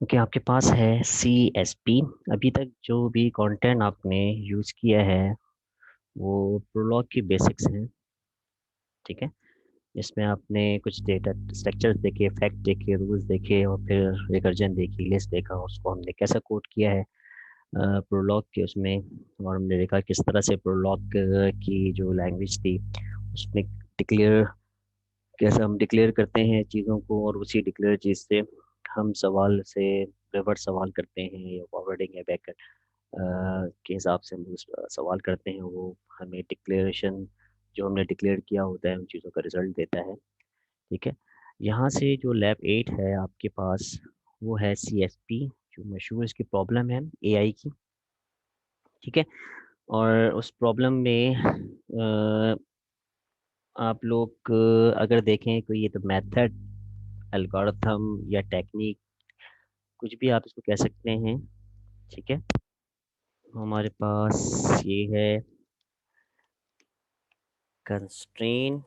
Okay, आपके पास है सी S P. अभी तक जो भी कंटेंट आपने यूज़ किया है वो प्रोलॉग की बेसिक्स हैं। ठीक है। इसमें आपने कुछ डेटा स्ट्रक्चर्स देखे, फैक्ट देखे, रूल्स देखे और फिर रिकर्जन देखी, लिस्ट देखा, उसको हमने कैसा कोड किया है प्रोलॉग के उसमें। और हमने देखा किस तरह से प्रोलॉग की जो लैंग्वेज थी उसमें डिक्लेयर, कैसे हम डिक्लेयर करते हैं चीज़ों को और उसी डिक्लेयर चीज़ से हम सवाल से रिवर्स सवाल करते हैं या फॉरवर्डिंग या बैक के हिसाब से हम उस सवाल करते हैं। वो हमें डिक्लेरेशन जो हमने डिक्लेयर किया होता है उन चीज़ों का रिजल्ट देता है। ठीक है। यहाँ से जो लैब 8 है आपके पास वो है सी एस पी, जो मशहूर इसकी प्रॉब्लम है ए आई की। ठीक है। और उस प्रॉब्लम में आप लोग अगर देखें तो ये तो मेथड, एल्गोरिथम या टेक्निक, कुछ भी आप इसको कह सकते हैं। ठीक है। हमारे पास ये है कंस्ट्रेन,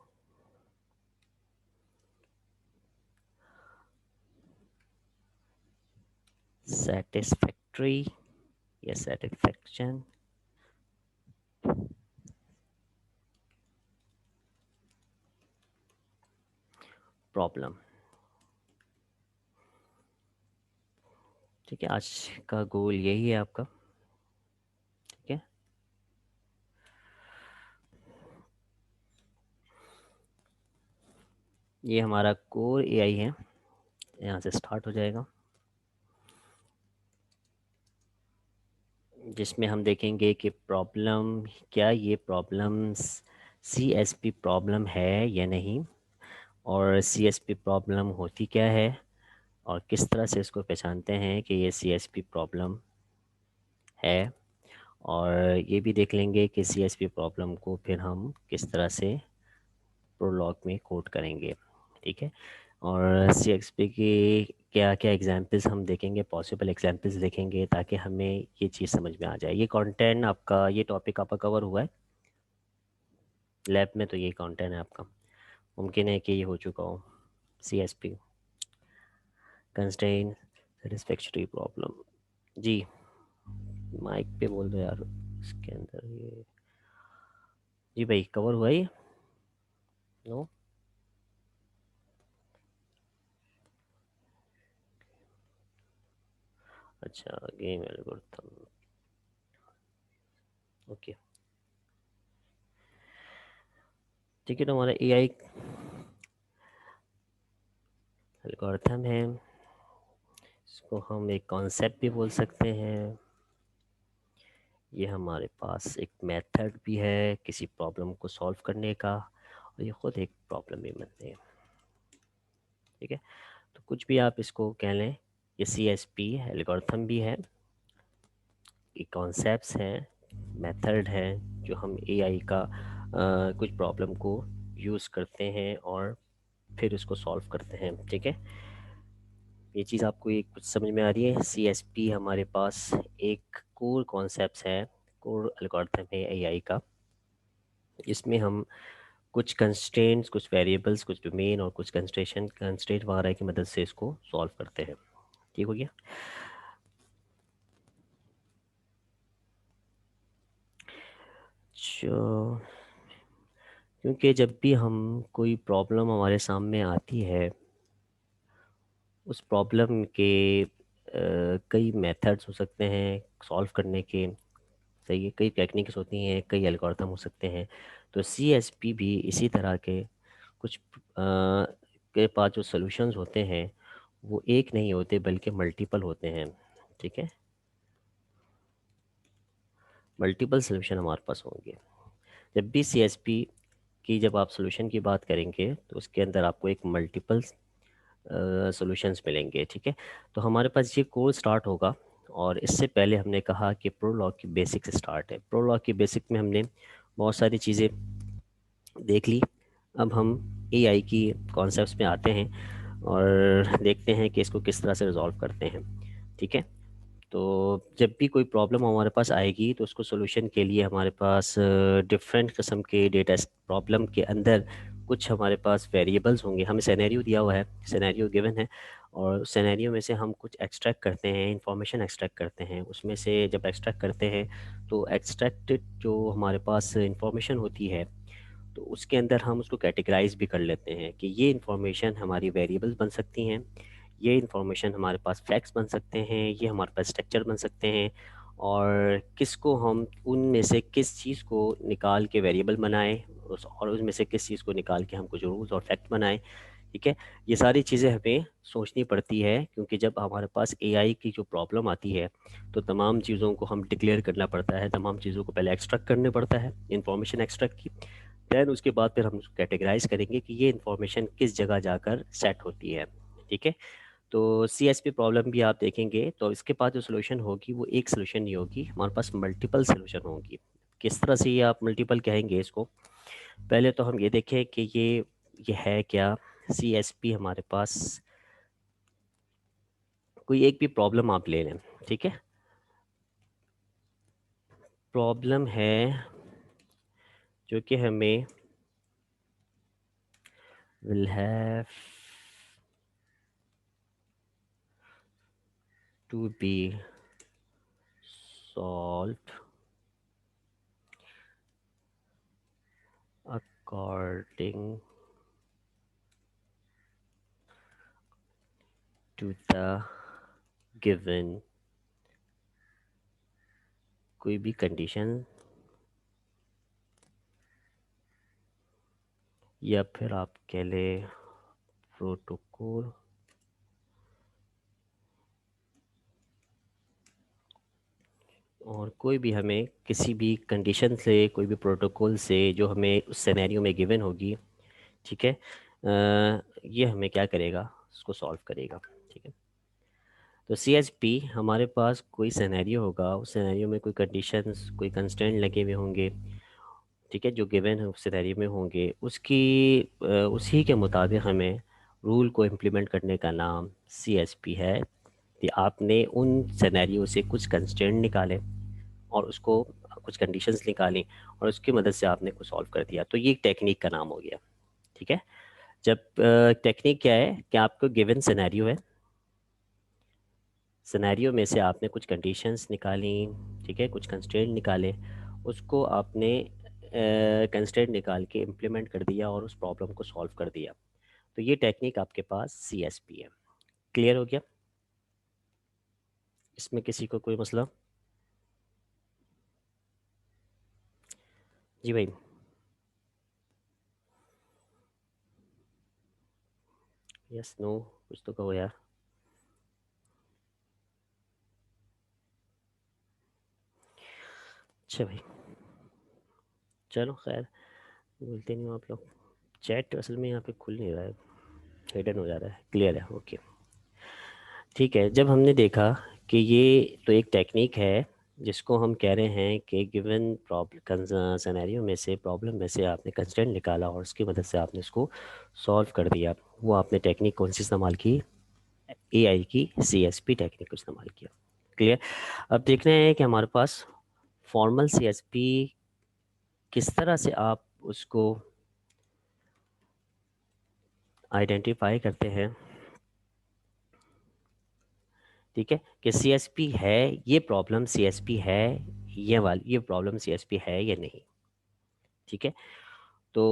सेटिस्फैक्ट्री या सेटिस्फैक्शन, प्रॉब्लम। ठीक है, आज का गोल यही है आपका। ठीक है। ये हमारा कोर एआई है, यहाँ से स्टार्ट हो जाएगा, जिसमें हम देखेंगे कि प्रॉब्लम, क्या ये problem C S P problem है या नहीं, और सी एस पी प्रॉब्लम होती क्या है और किस तरह से इसको पहचानते हैं कि ये सी एस पी प्रॉब्लम है। और ये भी देख लेंगे कि सी एस पी प्रॉब्लम को फिर हम किस तरह से प्रोलॉग में कोड करेंगे। ठीक है। और सी एक्स पी की क्या क्या एग्जाम्पल्स हम देखेंगे, पॉसिबल एग्जाम्पल्स देखेंगे, ताकि हमें ये चीज़ समझ में आ जाए। ये कंटेंट आपका, ये टॉपिक आपका कवर हुआ है लैब में, तो ये कंटेंट है आपका। मुमकिन है कि ये हो चुका हो। C S P, constraint satisfactory problem. जी, माइक पे बोल दो यार, इसके अंदर ये। जी भाई, कवर हुआ ये? नो। अच्छा, गेम एल्गोरिथम। ओके। ठीक है, तो हमारा एआई एल्गोरिथम है, इसको हम एक कॉन्सेप्ट भी बोल सकते हैं। ये हमारे पास एक मेथड भी है किसी प्रॉब्लम को सॉल्व करने का, और ये खुद एक प्रॉब्लम भी बनते हैं। ठीक है। तो कुछ भी आप इसको कह लें, ये सी एस पी एल्गोरिथम भी है, ये कॉन्सेप्ट्स हैं, मेथड है, जो हम एआई का कुछ प्रॉब्लम को यूज़ करते हैं और फिर उसको सॉल्व करते हैं। ठीक है। ये चीज़ आपको ये कुछ समझ में आ रही है? सी एस पी हमारे पास एक कोर कॉन्सेप्ट है, कोर एल्गोरिथम है एआई का। इसमें हम कुछ कंस्ट्रेंट्स, कुछ वेरिएबल्स, कुछ डोमेन और कुछ कंस्ट्रेंट वगैरह की मदद से इसको सॉल्व करते हैं। ठीक हो गया? जो, क्योंकि जब भी हम कोई प्रॉब्लम हमारे सामने आती है, उस प्रॉब्लम के कई मेथड्स हो सकते हैं सॉल्व करने के। सही है, कई टेक्निक्स होती हैं, कई एल्गोरिथम हो सकते हैं। तो सी एस पी भी इसी तरह के कुछ के पास जो सॉल्यूशंस होते हैं वो एक नहीं होते बल्कि मल्टीपल होते हैं। ठीक है। मल्टीपल सॉल्यूशन हमारे पास होंगे। जब भी सी एस पी की जब आप सॉल्यूशन की बात करेंगे तो उसके अंदर आपको एक मल्टीपल सॉल्यूशंस मिलेंगे। ठीक है। तो हमारे पास ये कोर्स स्टार्ट होगा, और इससे पहले हमने कहा कि प्रोलॉग की बेसिक से स्टार्ट है। प्रोलॉग की बेसिक में हमने बहुत सारी चीज़ें देख ली। अब हम एआई की कॉन्सेप्ट्स में आते हैं और देखते हैं कि इसको किस तरह से रिजॉल्व करते हैं। ठीक है। तो जब भी कोई प्रॉब्लम हमारे पास आएगी तो उसको सॉल्यूशन के लिए हमारे पास डिफरेंट किस्म के डेटा, प्रॉब्लम के अंदर कुछ हमारे पास वेरिएबल्स होंगे, हमें सिनेरियो दिया हुआ है, सिनेरियो गिवन है, और सिनेरियो में से हम कुछ एक्सट्रैक्ट करते हैं, इंफॉर्मेशन एक्सट्रैक्ट करते हैं। उसमें से जब एक्सट्रैक्ट करते हैं तो एक्सट्रैक्टेड जो हमारे पास इंफॉर्मेशन होती है, तो उसके अंदर हम उसको कैटेगराइज भी कर लेते हैं कि ये इंफॉर्मेशन हमारी वेरिएबल्स बन सकती हैं, ये इंफॉर्मेशन हमारे पास फैक्ट्स बन सकते हैं, ये हमारे पास स्ट्रक्चर बन सकते हैं, और किसको हम उनमें से किस चीज़ को निकाल के वेरिएबल बनाएं, और उसमें से किस चीज़ को निकाल के हम कुछ रूल्स और फैक्ट बनाएं। ठीक है, ये सारी चीज़ें हमें सोचनी पड़ती है, क्योंकि जब हमारे पास एआई की जो प्रॉब्लम आती है तो तमाम चीज़ों को हम डिक्लेयर करना पड़ता है, तमाम चीज़ों को पहले एक्सट्रैक्ट करने पड़ता है, इंफॉर्मेशन एक्सट्रैक्ट की। दैन उसके बाद फिर हम उसको कैटेगराइज करेंगे कि ये इंफॉर्मेशन किस जगह जाकर सेट होती है। ठीक है, तो सी एस पी प्रॉब्लम भी आप देखेंगे तो इसके पास जो सोल्यूशन होगी वो एक सोल्यूशन नहीं होगी, हमारे पास मल्टीपल सोल्यूशन होगी। किस तरह से ये आप मल्टीपल कहेंगे इसको, पहले तो हम ये देखें कि ये है क्या। सी एस पी हमारे पास कोई एक भी प्रॉब्लम आप ले लें, ठीक है, प्रॉब्लम है जो कि हमें will have to be solved according to the given कोई भी कंडीशन, या फिर आप कह लें प्रोटोकॉल, और कोई भी हमें किसी भी कंडीशन से, कोई भी प्रोटोकॉल से जो हमें उस सिनेरियो में गिवन होगी, ठीक है, ये हमें क्या करेगा, उसको सॉल्व करेगा। ठीक है, तो सी एच पी हमारे पास कोई सिनेरियो होगा, उस सिनेरियो में कोई कंडीशंस, कोई कंस्ट्रेंट लगे हुए होंगे, ठीक है, जो गिवन है उस सिनेरियो में होंगे, उसी के मुताबिक हमें रूल को इम्प्लीमेंट करने का नाम सी एस पी है। कि आपने उन सिनेरियो से कुछ कंस्ट्रेंट निकाले और उसको कुछ कंडीशंस निकाली, और उसकी मदद से आपने को सॉल्व कर दिया, तो ये एक टेक्निक का नाम हो गया। ठीक है, जब टेक्निक क्या है कि आपको गिवन सिनेरियो है, सिनेरियो में से आपने कुछ कंडीशंस निकाली, ठीक है, कुछ कंस्ट्रेंट निकाले, उसको आपने कंस्ट्रेंट निकाल के इम्प्लीमेंट कर दिया और उस प्रॉब्लम को सॉल्व कर दिया, तो ये टेक्निक आपके पास सी एस पी है। क्लियर हो गया, इसमें किसी को कोई मसला? जी भाई। यस, नो, कुछ तो कहो यार। अच्छा भाई, चलो खैर, बोलते नहीं हो आप लोग। चैट असल में यहाँ पे खुल नहीं रहा है, हिडन हो जा रहा है। क्लियर है, ओके। ठीक है, जब हमने देखा कि ये तो एक टेक्निक है जिसको हम कह रहे हैं कि गिवन प्रॉब्लम सिनेरियो में से, प्रॉब्लम में से आपने कंस्ट्रेंट निकाला और उसकी मदद से आपने इसको सॉल्व कर दिया, वो आपने टेक्निक कौन सी इस्तेमाल की? एआई की सीएसपी टेक्निक को इस्तेमाल किया। क्लियर। अब देखना है कि हमारे पास फॉर्मल सीएसपी किस तरह से आप उसको आइडेंटिफाई करते हैं। ठीक है, कि सीएसपी है, ये प्रॉब्लम सीएसपी है, ये प्रॉब्लम सीएसपी है या नहीं। ठीक है, तो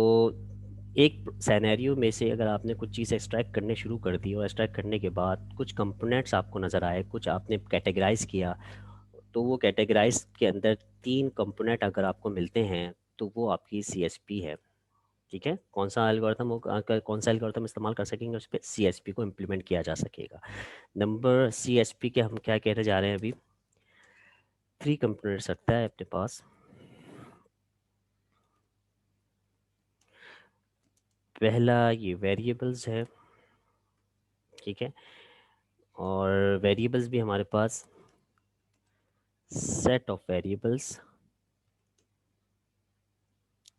एक सिनेरियो में से अगर आपने कुछ चीज़ एक्सट्रैक्ट करने शुरू कर दी और एक्सट्रैक्ट करने के बाद कुछ कंपोनेंट्स आपको नज़र आए, कुछ आपने कैटेगराइज किया, तो वो कैटेगराइज के अंदर तीन कंपोनेंट अगर आपको मिलते हैं तो वो आपकी सीएसपी है। ठीक है, कौन सा एल्गोरिथम इस्तेमाल कर सकेंगे उस पर? सीएसपी को इम्प्लीमेंट किया जा सकेगा। नंबर सीएसपी के हम क्या कहने जा रहे हैं अभी? थ्री कंपोनेंट्स रखता है अपने पास। पहला ये वेरिएबल्स है, ठीक है, और वेरिएबल्स भी हमारे पास सेट ऑफ वेरिएबल्स,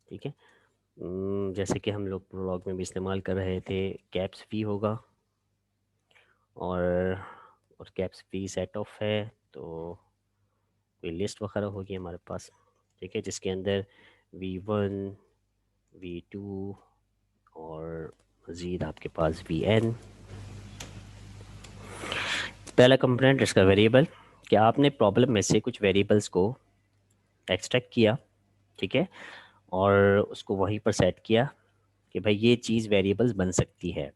ठीक है। जैसे कि हम लोग प्रोलॉग में भी इस्तेमाल कर रहे थे, कैप्स वी होगा, और और कैप्स वी सेट ऑफ है, तो कोई लिस्ट वगैरह होगी हमारे पास, ठीक है, जिसके अंदर V1, V2 और मज़ीद आपके पास वी एन। पहला कंपोनेंट इसका वेरिएबल, कि आपने प्रॉब्लम में से कुछ वेरिएबल्स को एक्सट्रैक्ट किया, ठीक है, और उसको वहीं पर सेट किया कि भाई ये चीज़ वेरिएबल्स बन सकती है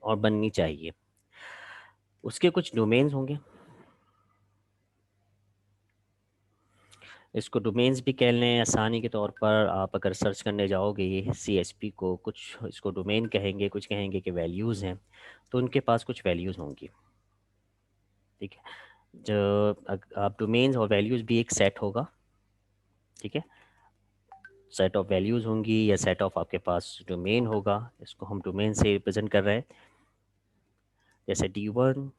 और बननी चाहिए। उसके कुछ डोमेन्स होंगे, इसको डोमेन्स भी कह लें। आसानी के तौर पर आप अगर सर्च करने जाओगे CSP को, कुछ इसको डोमेन कहेंगे, कुछ कहेंगे कि वैल्यूज़ हैं, तो उनके पास कुछ वैल्यूज़ होंगी, ठीक है। जो आप डोमेन्स और वैल्यूज़ भी एक सेट होगा, ठीक है, सेट ऑफ वैल्यूज़ होंगी या सेट ऑफ आपके पास डोमेन होगा, इसको हम डोमेन से रिप्रेजेंट कर रहे हैं, जैसे D1,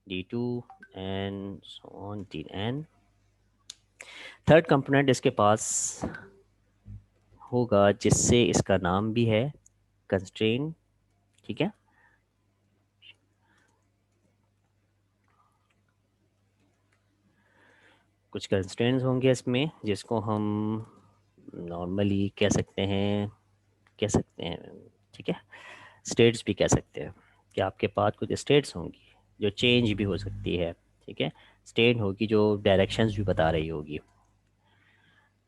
D2 and so on Dn। Third component इसके पास होगा जिससे इसका नाम भी है कंस्ट्रेन, ठीक है। कुछ कंस्ट्रेंट्स होंगे इसमें जिसको हम नॉर्मली कह सकते हैं, ठीक है, स्टेट्स भी कह सकते हैं, कि आपके पास कुछ स्टेट्स होंगी जो चेंज भी हो सकती है, ठीक है। स्टेट होगी जो डायरेक्शंस भी बता रही होगी,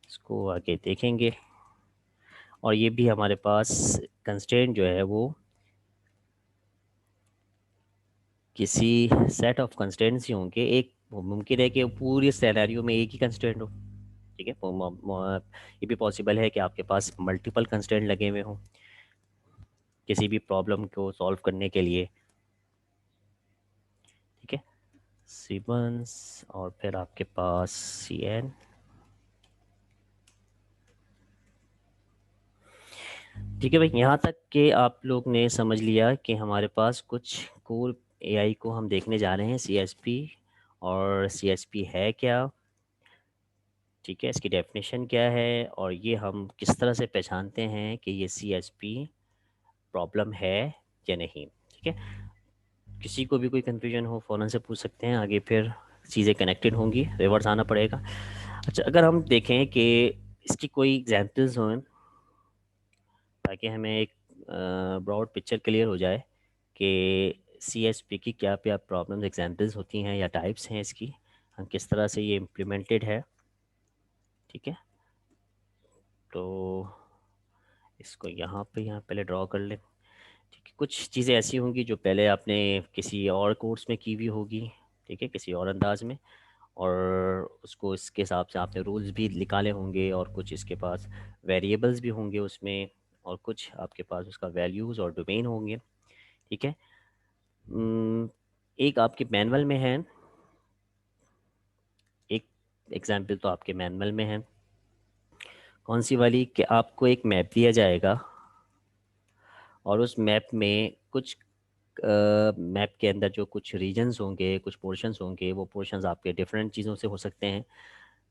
इसको आगे देखेंगे। और ये भी हमारे पास कंस्ट्रेंट जो है वो किसी सेट ऑफ कंस्ट्रेंट्स ही होंगे। एक मुमकिन है कि पूरी सिनेरियो में एक ही कंस्ट्रेंट हो, ठीक है, ये भी पॉसिबल है कि आपके पास मल्टीपल कंस्ट्रेंट लगे हुए हों किसी भी प्रॉब्लम को सॉल्व करने के लिए, ठीक है। सीक्वेंस और फिर आपके पास CN, ठीक है भाई। यहाँ तक कि आप लोग ने समझ लिया कि हमारे पास कुछ कोर AI को हम देखने जा रहे हैं, CSP, और CSP है क्या, ठीक है, इसकी डेफिनेशन क्या है, और ये हम किस तरह से पहचानते हैं कि ये CSP प्रॉब्लम है या नहीं, ठीक है। किसी को भी कोई कन्फ्यूजन हो फ़ौरन से पूछ सकते हैं, आगे फिर चीज़ें कनेक्टेड होंगी, रिवर्स आना पड़ेगा। अच्छा, अगर हम देखें कि इसकी कोई एग्जांपल्स हों ताकि हमें एक ब्रॉड पिक्चर क्लियर हो जाए कि CSP की क्या क्या प्रॉब्लम्स एग्जांपल्स होती हैं या टाइप्स हैं इसकी, हम किस तरह से ये इम्प्लीमेंटेड है, ठीक है। तो इसको यहाँ पहले ड्रॉ कर लें, ठीक है। कुछ चीज़ें ऐसी होंगी जो पहले आपने किसी और कोर्स में की हुई होगी, ठीक है, किसी और अंदाज में, और उसको इसके हिसाब से आपने रूल्स भी निकाले होंगे, और कुछ इसके पास वेरिएबल्स भी होंगे उसमें, और कुछ आपके पास उसका वैल्यूज़ और डोमेन होंगे, ठीक है। एक आपके मैनुअल में है, एक एग्जाम्पल तो आपके मैनुअल में है। कौन सी वाली, कि आपको एक मैप दिया जाएगा और उस मैप में कुछ मैप के अंदर जो कुछ रीजन्स होंगे, कुछ पोर्शंस होंगे, वो पोर्शंस आपके डिफरेंट चीज़ों से हो सकते हैं,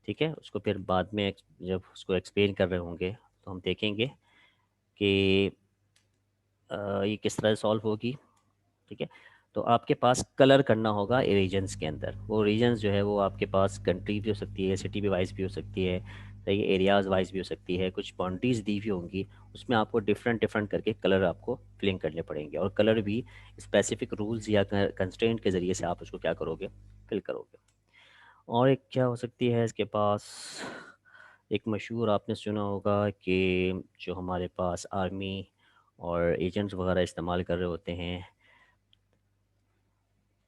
ठीक है। उसको फिर बाद में जब उसको एक्सप्लेन कर रहे होंगे तो हम देखेंगे कि ये किस तरह सॉल्व होगी, ठीक है। तो आपके पास कलर करना होगा रीजन्स के अंदर। वो रीजन्स जो है वो आपके पास कंट्री भी हो सकती है, सिटी भी वाइज भी हो सकती है, सही, एरियाज़ वाइज भी हो सकती है, कुछ बाउंड्रीज दी हुई होंगी, उसमें आपको डिफरेंट डिफरेंट करके कलर आपको फिलिंग करने पड़ेंगे, और कलर भी स्पेसिफिक रूल्स या कंस्ट्रेंट के ज़रिए से आप उसको क्या करोगे, फिल करोगे। और एक क्या हो सकती है इसके पास, एक मशहूर आपने सुना होगा कि जो हमारे पास आर्मी और एजेंट्स वगैरह इस्तेमाल कर रहे होते हैं,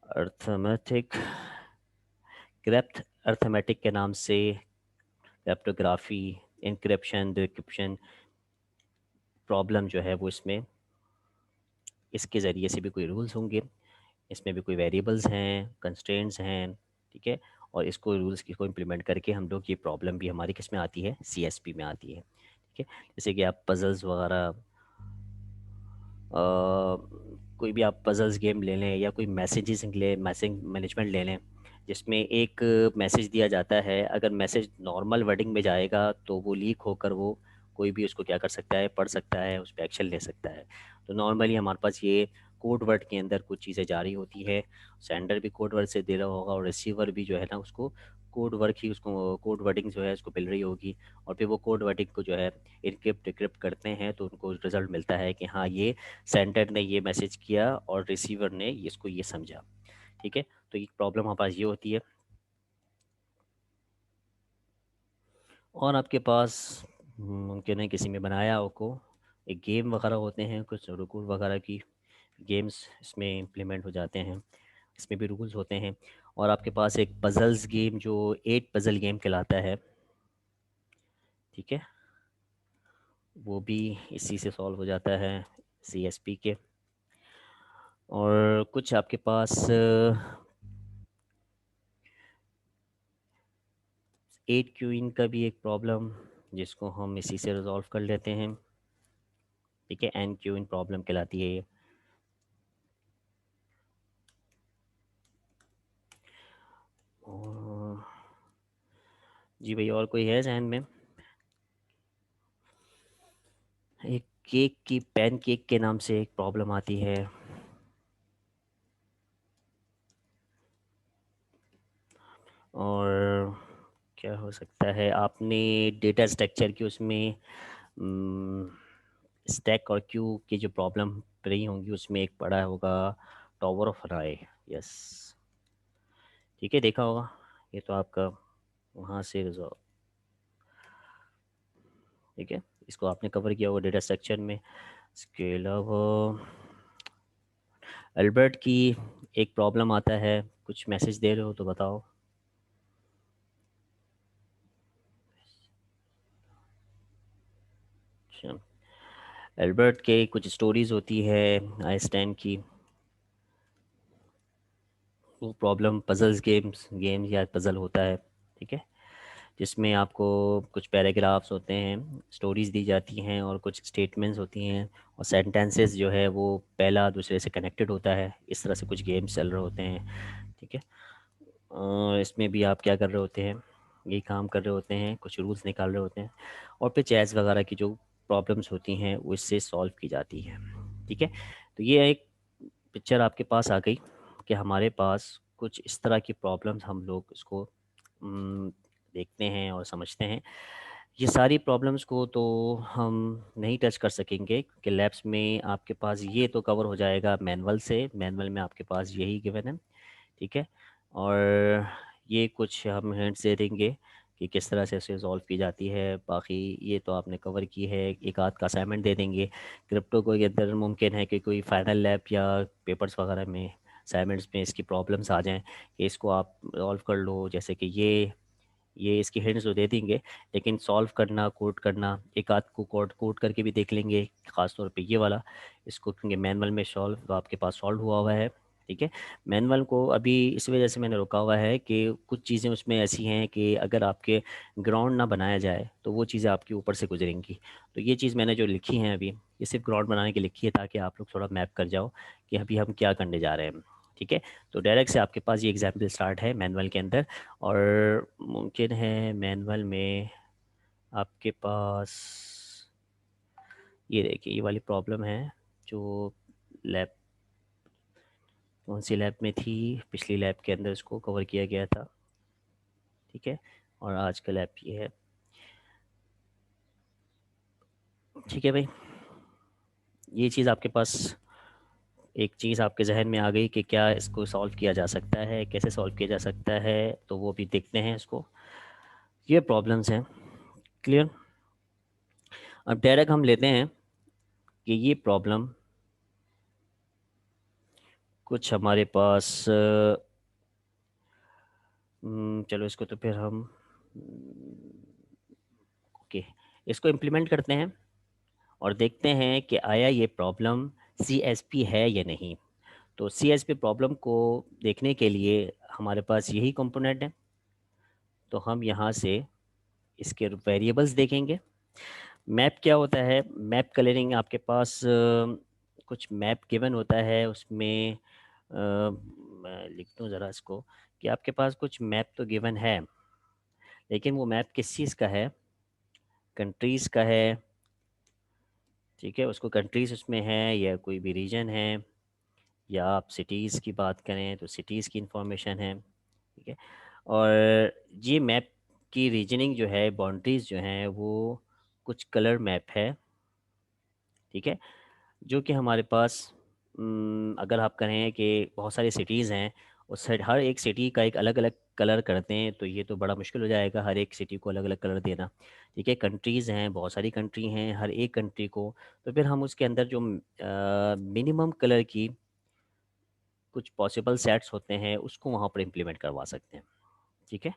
अर्थमेटिक, क्रिप्ट अर्थमेटिक के नाम से, क्रिप्टोग्राफी, इंक्रिप्शन, डिक्रिप्शन प्रॉब्लम जो है वो इसमें इसके ज़रिए से भी कोई रूल्स होंगे, इसमें भी कोई वेरिएबल्स हैं, कंस्ट्रेंट्स हैं, ठीक है। और इसको रूल्स को इम्प्लीमेंट करके हम लोग, ये प्रॉब्लम भी हमारी किस में आती है, CSP में आती है, ठीक है। जैसे कि आप पजल्स वगैरह, कोई भी आप पजल्स गेम ले लें, या कोई मैसेजेस ले, मैसेज मैनेजमेंट ले लें, जिसमें एक मैसेज दिया जाता है, अगर मैसेज नॉर्मल वर्डिंग में जाएगा तो वो लीक होकर वो कोई भी उसको क्या कर सकता है, पढ़ सकता है, उस पर एक्शन ले सकता है। तो नॉर्मली हमारे पास ये कोड वर्ड के अंदर कुछ चीज़ें जारी होती है, सेंडर भी कोड वर्ड से दे रहा होगा और रिसीवर भी जो है ना उसको कोड वर्क ही उसको कोड वर्डिंग जो है उसको मिल रही होगी, और फिर वो कोड वर्डिंग को जो है इनक्रिप्ट डिक्रिप्ट करते हैं, तो उनको रिजल्ट मिलता है कि हाँ ये सेंडर ने ये मैसेज किया और रिसीवर ने इसको ये समझा। ठीक है, तो ये प्रॉब्लम हमारे पास ये होती है। और आपके पास मुमकिन है किसी में बनाया हो को एक गेम वगैरह होते हैं, कुछ रुकूल वगैरह की गेम्स इसमें इम्प्लीमेंट हो जाते हैं, इसमें भी रूल्स होते हैं। और आपके पास एक पजल्स गेम जो 8 पजल गेम कहलाता है, ठीक है, वो भी इसी से सॉल्व हो जाता है, सीएसपी के। और कुछ आपके पास 8 क्यूइन का भी एक प्रॉब्लम, जिसको हम इसी से रिजॉल्व कर लेते हैं। ठीक है, एन क्यूइन प्रॉब्लम कहलाती है ये। और जी भैया, और कोई है जहन में? एक केक की पैन केक के नाम से एक प्रॉब्लम आती है। और क्या हो सकता है, आपने डेटा स्ट्रक्चर की उसमें स्टैक और क्यू की जो प्रॉब्लम रही होंगी उसमें एक पढ़ा होगा, टॉवर ऑफ राय। यस, ठीक है, देखा होगा ये तो आपका वहाँ से रिजॉल्व। ठीक है, इसको आपने कवर किया होगा डेटा स्ट्रक्चर में। इसके अलावा अल्बर्ट की एक प्रॉब्लम आता है, कुछ मैसेज दे रहे हो तो बताओ। अच्छा, एल्बर्ट के कुछ स्टोरीज होती है आइंस्टाइन की, वो प्रॉब्लम पजल्स गेम्स या पजल होता है। ठीक है, जिसमें आपको कुछ पैराग्राफ्स होते हैं, स्टोरीज दी जाती हैं और कुछ स्टेटमेंट्स होती हैं, और सेंटेंसेस जो है वो पहला दूसरे से कनेक्टेड होता है, इस तरह से कुछ गेम्स चल रहे होते हैं। ठीक है, इसमें भी आप क्या कर रहे होते हैं, यही काम कर रहे होते हैं, कुछ रूल्स निकाल रहे होते हैं, और फिर चेस वगैरह की जो प्रॉब्लम्स होती हैं वो इससे सॉल्व की जाती है। ठीक है, तो ये एक पिक्चर आपके पास आ गई कि हमारे पास कुछ इस तरह की प्रॉब्लम्स, हम लोग इसको देखते हैं और समझते हैं। ये सारी प्रॉब्लम्स को तो हम नहीं टच कर सकेंगे कि लैब्स में आपके पास ये तो कवर हो जाएगा मैनुअल से, मैनुअल में आपके पास यही गिवन है। ठीक है, और ये कुछ हम हिंट्स दे देंगे कि किस तरह से इसे सॉल्व की जाती है, बाकी ये तो आपने कवर की है। एक आध का असाइनमेंट दे देंगे। क्रिप्टो को के अंदर मुमकिन है कि कोई फाइनल लैब या पेपर्स वगैरह में असाइनमेंट्स में इसकी प्रॉब्लम्स आ जाएं कि इसको आप सॉल्व कर लो, जैसे कि ये इसकी हिंट्स तो दे देंगे, लेकिन सॉल्व करना, कोड करना, एक आध को कोड कोड करके भी देख लेंगे, ख़ास तौर पे ये वाला, इसको क्योंकि मैनुअल में सॉल्व आपके पास सॉल्व हुआ हुआ है। ठीक है, मैनुअल को अभी इस वजह से मैंने रोका हुआ है कि कुछ चीज़ें उसमें ऐसी हैं कि अगर आपके ग्राउंड ना बनाया जाए तो वो चीज़ें आपके ऊपर से गुजरेंगी। तो ये चीज़ मैंने जो लिखी है अभी, ये सिर्फ ग्राउंड बनाने की लिखी है, ताकि आप लोग थोड़ा मैप कर जाओ कि अभी हम क्या करने जा रहे हैं। ठीक है, तो डायरेक्ट से आपके पास ये एग्जाम्पल स्टार्ट है मैनुअल के अंदर। और मुमकिन है मैनुअल में आपके पास, ये देखिए ये वाली प्रॉब्लम है जो लैब, कौन सी लैब में थी, पिछली लैब के अंदर इसको कवर किया गया था। ठीक है, और आज का लैब ये है। ठीक है भाई, ये चीज़ आपके पास, एक चीज़ आपके जहन में आ गई कि क्या इसको सॉल्व किया जा सकता है, कैसे सॉल्व किया जा सकता है, तो वो भी देखते हैं इसको। ये प्रॉब्लम्स हैं, क्लियर। अब डायरेक्ट हम लेते हैं कि ये प्रॉब्लम कुछ हमारे पास चलो इसको तो फिर हम ओके, इसको इम्प्लीमेंट करते हैं और देखते हैं कि आया ये प्रॉब्लम सीएसपी है या नहीं। तो सीएसपी प्रॉब्लम को देखने के लिए हमारे पास यही कंपोनेंट है, तो हम यहाँ से इसके वेरिएबल्स देखेंगे। मैप क्या होता है, मैप कलरिंग आपके पास कुछ मैप गिवन होता है उसमें, मैं लिखता हूँ ज़रा इसको, कि आपके पास कुछ मैप तो गिवन है, लेकिन वो मैप किस चीज़ का है, कंट्रीज़ का है। ठीक है, उसको कंट्रीज़ उसमें है या कोई भी रीजन है, या आप सिटीज़ की बात करें तो सिटीज़ की इंफॉर्मेशन है। ठीक है, और ये मैप की रीजनिंग जो है, बाउंड्रीज जो हैं, वो कुछ कलर मैप है, ठीक है, जो कि हमारे पास अगर आप कहें कि बहुत सारी सिटीज़ हैं, उस हर एक सिटी का एक अलग अलग कलर करते हैं, तो ये तो बड़ा मुश्किल हो जाएगा हर एक सिटी को अलग अलग कलर देना। ठीक है, कंट्रीज़ हैं, बहुत सारी कंट्री हैं, हर एक कंट्री को, तो फिर हम उसके अंदर जो मिनिमम कलर की कुछ पॉसिबल सेट्स होते हैं उसको वहाँ पर इम्प्लीमेंट करवा सकते हैं। ठीक है,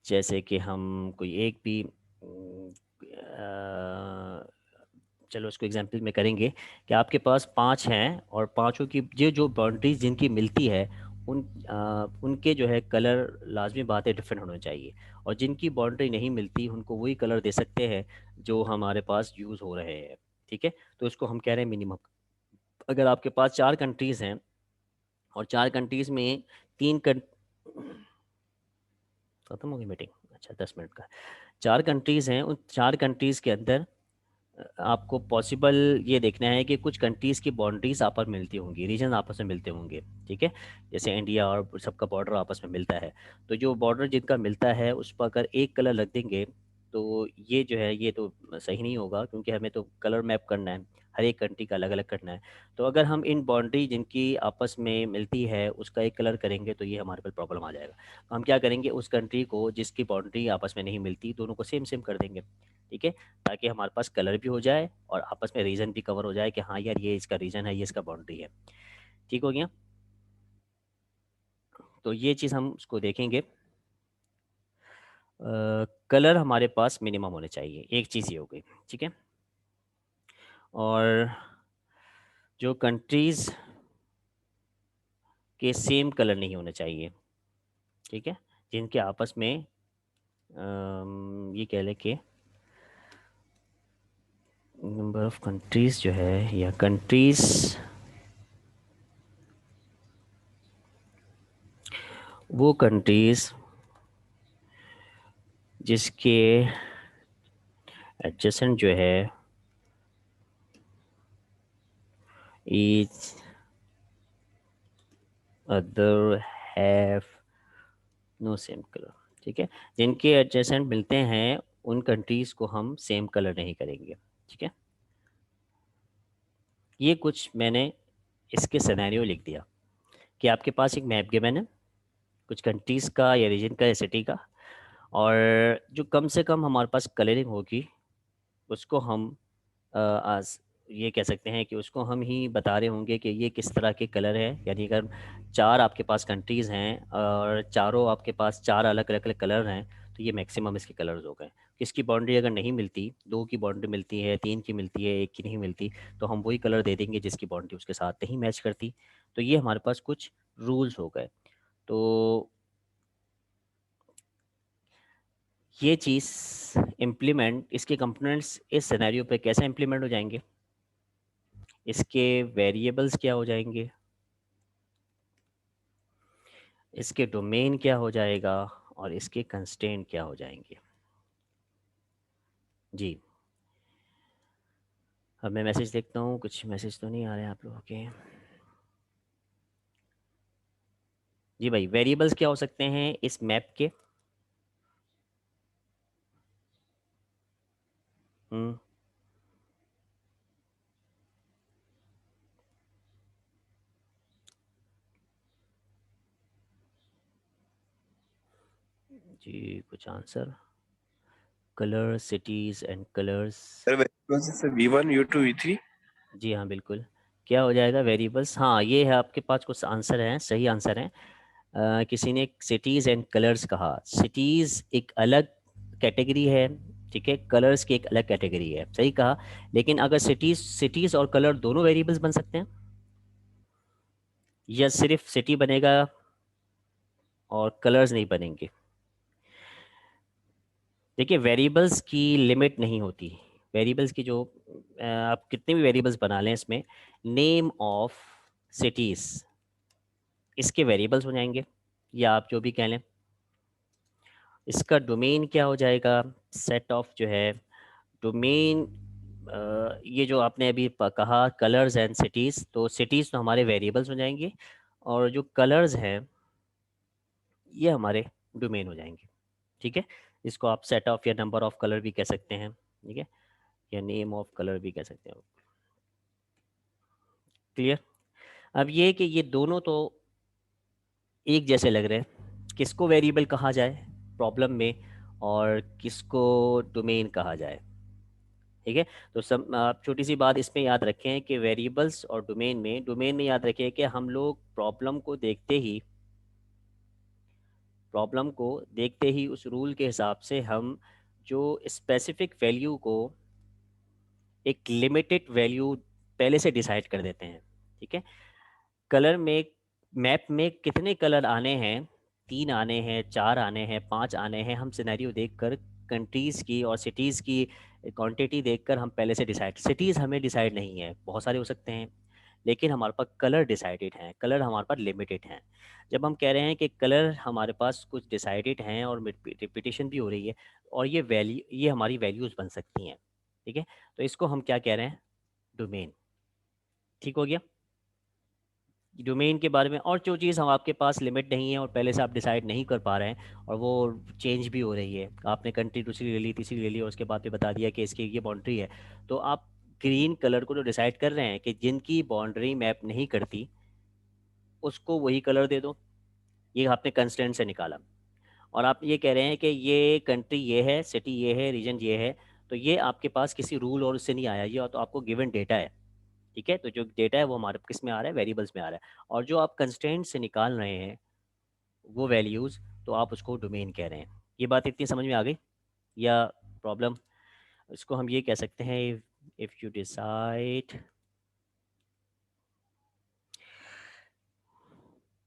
जैसे कि हम कोई एक भी चलो इसको एग्जांपल में करेंगे कि आपके पास पांच हैं और पांचों की ये जो बाउंड्रीज जिनकी मिलती है, उनके जो है कलर लाजमी बात है डिफरेंट होने चाहिए, और जिनकी बाउंड्री नहीं मिलती उनको वही कलर दे सकते हैं जो हमारे पास यूज़ हो रहे हैं। ठीक है, तो इसको हम कह रहे हैं मिनिमम। अगर आपके पास चार कंट्रीज़ हैं और चार कंट्रीज़ में तीन खत्म होगी मीटिंग, अच्छा 10 मिनट का, चार कंट्रीज़ हैं, उन चार कंट्रीज़ के अंदर आपको पॉसिबल ये देखना है कि कुछ कंट्रीज़ की बाउंड्रीज आपस में मिलती होंगी, रीजन आपस में मिलते होंगे। ठीक है, जैसे इंडिया और सबका बॉर्डर आपस में मिलता है, तो जो बॉर्डर जिनका मिलता है उस पर अगर एक कलर रख देंगे तो ये जो है ये तो सही नहीं होगा, क्योंकि हमें तो कलर मैप करना है, हर एक कंट्री का अलग अलग करना है। तो अगर हम इन बाउंड्री जिनकी आपस में मिलती है उसका एक कलर करेंगे तो ये हमारे पर प्रॉब्लम आ जाएगा। तो हम क्या करेंगे, उस कंट्री को जिसकी बाउंड्री आपस में नहीं मिलती दोनों को सेम सेम कर देंगे। ठीक है, ताकि हमारे पास कलर भी हो जाए और आपस में रीजन भी कवर हो जाए कि हाँ यार ये इसका रीजन है, ये इसका बाउंड्री है। ठीक हो गया, तो ये चीज़ हम उसको देखेंगे। कलर हमारे पास मिनिमम होने चाहिए, एक चीज़ ये हो गई। ठीक है, और जो कंट्रीज़ के सेम कलर नहीं होने चाहिए। ठीक है, जिनके आपस में ये कह लें कि नंबर ऑफ कंट्रीज़ जो है, या कंट्रीज़, वो कंट्रीज़ जिसके एडजेसेंट जो है each other have no same color। ठीक है, जिनके एडजेसेंट मिलते हैं उन कंट्रीज को हम सेम कलर नहीं करेंगे। ठीक है, ये कुछ मैंने इसके सिनेरियो लिख दिया कि आपके पास एक मैप गिवन है कुछ कंट्रीज का या रीजन का या सिटी का, और जो कम से कम हमारे पास कलरिंग होगी उसको हम आज ये कह सकते हैं कि उसको हम ही बता रहे होंगे कि ये किस तरह के कलर है। यानी अगर चार आपके पास कंट्रीज़ हैं और चारों आपके पास चार अलग अलग अलग कलर हैं, तो ये मैक्सिमम इसके कलर्स हो गए। किसकी बाउंड्री अगर नहीं मिलती, दो की बाउंड्री मिलती है, तीन की मिलती है, एक की नहीं मिलती, तो हम वही कलर दे देंगे जिसकी बाउंड्री उसके साथ नहीं मैच करती। तो ये हमारे पास कुछ रूल्स हो गए। तो ये चीज़ इम्प्लीमेंट, इसके कंपोनेंट्स इस सिनेरियो पे कैसे इम्प्लीमेंट हो जाएंगे, इसके वेरिएबल्स क्या हो जाएंगे, इसके डोमेन क्या हो जाएगा, और इसके कंस्ट्रेंट क्या हो जाएंगे। जी, अब मैं मैसेज देखता हूँ, कुछ मैसेज तो नहीं आ रहे हैं आप लोगों के। जी भाई, वेरिएबल्स क्या हो सकते हैं इस मैप के। हम्म, जी कुछ answer, colour cities and colours. Sir variables जैसे V1 U2 V3। जी हाँ बिल्कुल, क्या हो जाएगा वेरिएबल्स, हाँ ये है आपके पास कुछ आंसर हैं, सही आंसर हैं। किसी ने सिटीज़ एंड कलर्स कहा, सिटीज़ एक अलग कैटेगरी है, ठीक है, कलर्स की एक अलग कैटेगरी है, सही कहा। लेकिन अगर सिटीज़ सिटीज़ और कलर दोनों वेरिएबल्स बन सकते हैं, या सिर्फ सिटी बनेगा और कलर्स नहीं बनेंगे। देखिए, वेरिएबल्स की लिमिट नहीं होती, वेरिएबल्स की जो आप कितने भी वेरिएबल्स बना लें इसमें, नेम ऑफ सिटीज़ इसके वेरिएबल्स हो जाएंगे, या आप जो भी कह लें। इसका डोमेन क्या हो जाएगा, सेट ऑफ जो है डोमेन, ये जो आपने अभी कहा कलर्स एंड सिटीज़, तो सिटीज़ तो हमारे वेरिएबल्स हो जाएंगे, और जो कलर्स हैं ये हमारे डोमेन हो जाएंगे। ठीक है, इसको आप सेट ऑफ या नंबर ऑफ कलर भी कह सकते हैं, ठीक है, या नेम ऑफ कलर भी कह सकते हैं। क्लियर? अब ये कि ये दोनों तो एक जैसे लग रहे हैं, किसको वेरिएबल कहा जाए प्रॉब्लम में और किसको डोमेन कहा जाए। ठीक है, तो सब आप छोटी सी बात इसमें याद रखें कि वेरिएबल्स और डोमेन में याद रखें कि हम लोग प्रॉब्लम को देखते ही उस रूल के हिसाब से हम जो स्पेसिफिक वैल्यू को एक लिमिटेड वैल्यू पहले से डिसाइड कर देते हैं। ठीक है, कलर में मैप में कितने कलर आने हैं, 3 आने हैं, 4 आने हैं, 5 आने हैं, हम सिनेरियो देखकर कंट्रीज़ की और सिटीज़ की क्वांटिटी देखकर हम पहले से डिसाइड, सिटीज़ हमें डिसाइड नहीं है, बहुत सारे हो सकते हैं, लेकिन हमारे पास कलर डिसाइडेड हैं, कलर हमारे पास लिमिटेड हैं। जब हम कह रहे हैं कि कलर हमारे पास कुछ डिसाइडेड हैं और रिपीटेशन भी हो रही है और ये हमारी वैल्यूज़ बन सकती हैं। ठीक है, तो इसको हम क्या कह रहे हैं, डोमेन। ठीक हो गया, डोमेन के बारे में। और जो चीज़ हम आपके पास लिमिट नहीं है और पहले से आप डिसाइड नहीं कर पा रहे हैं और वो चेंज भी हो रही है, आपने कंट्री दूसरी ले ली, तीसरी ले ली और उसके बाद पे बता दिया कि इसकी ये बाउंड्री है, तो आप ग्रीन कलर को जो डिसाइड कर रहे हैं कि जिनकी बाउंड्री मैप नहीं करती उसको वही कलर दे दो, ये आपने कंस्ट्रेंट से निकाला। और आप ये कह रहे हैं कि ये कंट्री ये है, सिटी ये है, रीजन ये है, तो ये आपके पास किसी रूल और उससे नहीं आया, ये तो आपको गिवन डेटा है। ठीक है, तो जो डेटा है वो हमारे किस में आ रहा है, वेरिएबल्स में आ रहा है, और जो आप कंस्ट्रेंट से निकाल रहे हैं वो वैल्यूज़, तो आप उसको डोमेन कह रहे हैं। ये बात इतनी समझ में आ गई या प्रॉब्लम? इसको हम ये कह सकते हैं, इफ़ यू डिसाइड,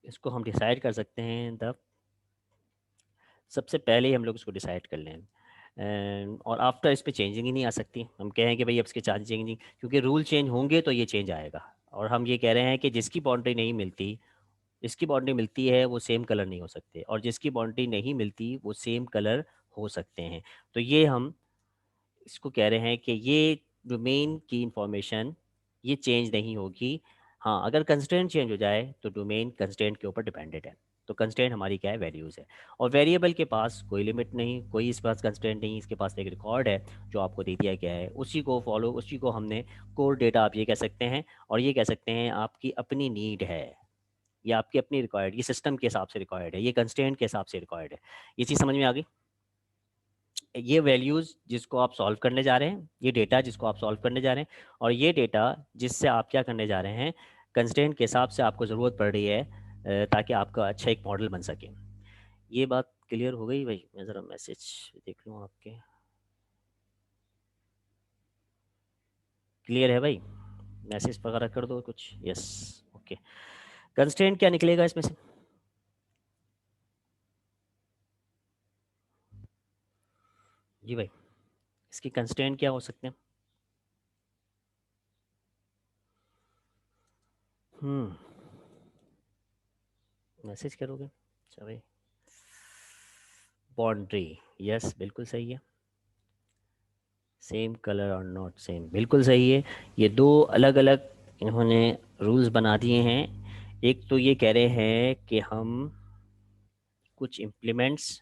इसको हम डिसाइड कर सकते हैं द, सबसे पहले ही हम लोग इसको डिसाइड कर लें और आफ्टर इस पे चेंजिंग ही नहीं आ सकती। हम कहें कि भाई अब इसके चार्ज चेंजिंग, क्योंकि रूल चेंज होंगे तो ये चेंज आएगा। और हम ये कह रहे हैं कि जिसकी बाउंड्री नहीं मिलती, जिसकी बाउंड्री मिलती है वो सेम कलर नहीं हो सकते, और जिसकी बाउंड्री नहीं मिलती वो सेम कलर हो सकते हैं। तो ये हम इसको कह रहे हैं कि ये डोमेन की इंफॉर्मेशन ये चेंज नहीं होगी। हाँ, अगर कंस्ट्रेंट चेंज हो जाए तो डोमेन कंस्ट्रेंट के ऊपर डिपेंडेंट है। तो कंस्ट्रेंट हमारी क्या है, वैल्यूज़ है। और वेरिएबल के पास कोई लिमिट नहीं, कोई इस पास कंस्ट्रेंट नहीं, इसके पास एक रिकॉर्ड है जो आपको दे दिया गया है, उसी को हमने कोर डेटा आप ये कह सकते हैं, और ये कह सकते हैं आपकी अपनी नीड है, ये आपकी अपनी रिक्वायर्ड, ये सिस्टम के हिसाब से रिक्वायर्ड है, ये कंस्ट्रेंट के हिसाब से रिक्वायर्ड है। ये चीज़ समझ में आ गई? ये वैल्यूज़ जिसको आप सॉल्व करने जा रहे हैं, ये डेटा जिसको आप सॉल्व करने जा रहे हैं, और ये डेटा जिससे आप क्या करने जा रहे हैं, कंस्ट्रेंट के हिसाब से आपको ज़रूरत पड़ रही है ताकि आपका अच्छा एक मॉडल बन सके। ये बात क्लियर हो गई भाई? मैं ज़रा मैसेज देख लूँ आपके, क्लियर है भाई? मैसेज वगैरह कर दो कुछ, यस, ओके। कंस्ट्रेंट क्या निकलेगा इसमें से? जी भाई, इसकी कंस्ट्रेंट क्या हो सकते हैं? मैसेज करोगे? अच्छा भाई, बाउंड्री, यस बिल्कुल सही है। सेम कलर और नॉट सेम, बिल्कुल सही है। ये दो अलग अलग इन्होंने रूल्स बना दिए हैं। एक तो ये कह रहे हैं कि हम कुछ इम्प्लीमेंट्स,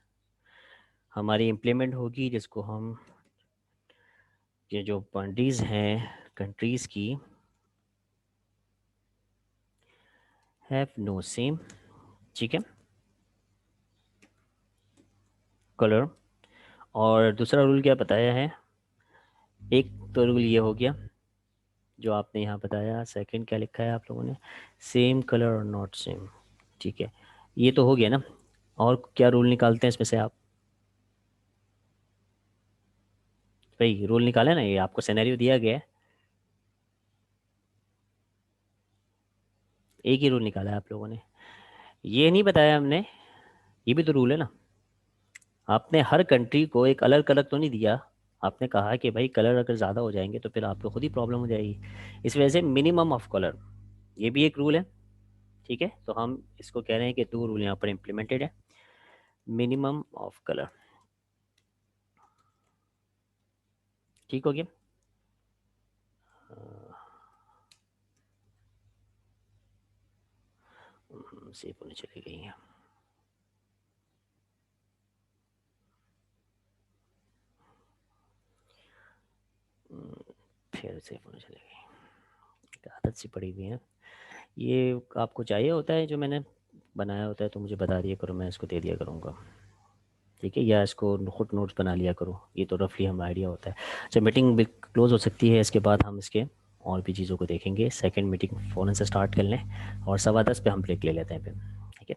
हमारी इम्प्लीमेंट होगी जिसको हम, ये जो बाउंड्रीज हैं कंट्रीज़ की, हैव नो सेम, ठीक है, कलर। और दूसरा रूल क्या बताया है? एक तो रूल ये हो गया जो आपने यहाँ बताया, सेकंड क्या लिखा है आप लोगों ने, सेम कलर और नॉट सेम, ठीक है, ये तो हो गया ना। और क्या रूल निकालते हैं इसमें से आप? भाई रूल निकाले ना, ये आपको सिनेरियो दिया गया है, एक ही रूल निकाला है आप लोगों ने, ये नहीं बताया हमने, ये भी तो रूल है ना। आपने हर कंट्री को एक अलग अलग तो नहीं दिया, आपने कहा कि भाई कलर अगर ज़्यादा हो जाएंगे तो फिर आपको खुद ही प्रॉब्लम हो जाएगी, इस वजह से मिनिमम ऑफ कलर, ये भी एक रूल है। ठीक है, तो हम इसको कह रहे हैं कि दो रूल यहाँ पर इम्प्लीमेंटेड है, मिनिमम ऑफ कलर। ठीक हो गया? सेव होने चली गई है। शेयर सेव होने चलेगी। एक आदत सी पड़ी हुई है, ये आपको चाहिए होता है जो मैंने बनाया होता है तो मुझे बता दिया करो, मैं इसको दे दिया करूँगा, ठीक है, या इसको खुद नोट्स बना लिया करो, ये तो रफली हमें आइडिया होता है। अच्छा, मीटिंग भी क्लोज हो सकती है, इसके बाद हम इसके और भी चीज़ों को देखेंगे। सेकंड मीटिंग फ़ौरन से स्टार्ट कर लें और 10:15 पे हम ब्रेक ले लेते हैं फिर, ठीक है।